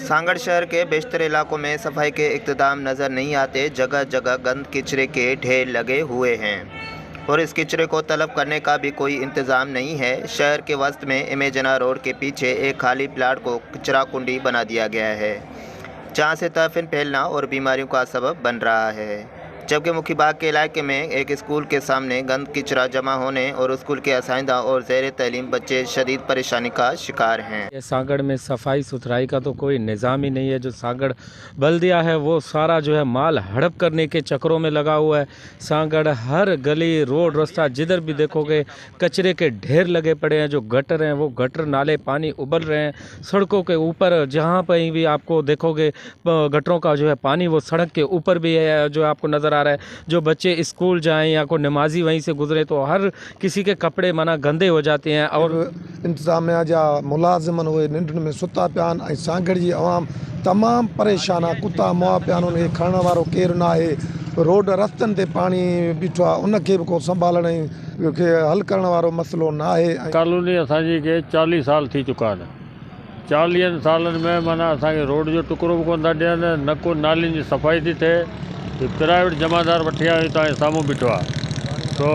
सांगड़ शहर के बेशतर इलाकों में सफाई के इक़्तिदाम नज़र नहीं आते। जगह जगह गंद कचरे के ढेर लगे हुए हैं और इस कचरे को तलब करने का भी कोई इंतज़ाम नहीं है। शहर के वस्त में इमेजना रोड के पीछे एक खाली प्लाट को कचरा कुंडी बना दिया गया है, जहाँ से तहफ़ीन फैलना और बीमारियों का सबब बन रहा है। जबकि मुखी बाग के इलाके में एक स्कूल के सामने गंद कचरा जमा होने और स्कूल के असाइंदा और ज़ेर तलीम बच्चे शदीद परेशानी का शिकार हैं। ये सांगड़ में सफाई सुथराई का तो कोई निज़ाम ही नहीं है। जो सांगड़ बल्दिया है वो सारा जो है माल हड़प करने के चक्करों में लगा हुआ है। सांगड़ हर गली रोड रास्ता जिधर भी देखोगे कचरे के ढेर लगे पड़े हैं। जो गटर हैं वो गटर नाले पानी उबल रहे हैं। सड़कों के ऊपर जहाँ पर भी आपको देखोगे गटरों का जो है पानी वो सड़क के ऊपर भी है, जो आपको नज़र आ रहा है। जो बच्चे स्कूल जाएं या कोई नमाजी वहीं से गुजरे तो हर किसी के कपड़े माना गंदे हो जाते हैं। और इंतजामिया जा मुलाजिमन उहे निंडन में सुता पिया आहिनि ऐं सांगड़ जी आवाम तमामु परेशान आहे। कुता मुआ पिया आहिनि, उनखे खणण वारो केरु न आहे। रोड रस्तनि ते पाणी बीठो आहे, उनखे बि को संभालण खे हल करण वारो मसइलो न आहे। कॉलोनी असांजी के 40 साल थी चुका आहिनि। 40 सालनि में माना असांखे रोड जो टुकड़ो बि कोन था ॾियनि, न को नालियुनि जी सफ़ाई थी थिए। प्राइवेट जमादार वठी आयो तव्हांजे साम्हूं बीठो आहे। तो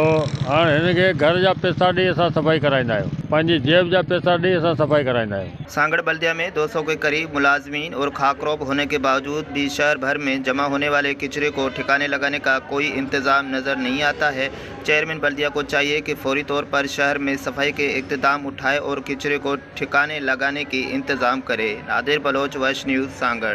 हाणे हिनखे घर जा पैसा ॾेई असां सफ़ाई कराईंदा आहियूं, पंहिंजी जेब जा पैसा ॾेई असां सफ़ाई कराईंदा आहियूं। सांगड़ बल्दिया में 200 के करीब मुलाजमीन और खाकरोब होने के बावजूद भी शहर भर में जमा होने वाले कचरे को ठिकाने लगाने का कोई इंतजाम नज़र नहीं आता है। चेयरमैन बल्दिया को चाहिए कि फौरी तौर पर शहर में सफाई के इक़्तिदाम उठाए और कचरे को ठिकाने लगाने की इंतजाम करे। नादिर बलोच, वश न्यूज़, सांगड़।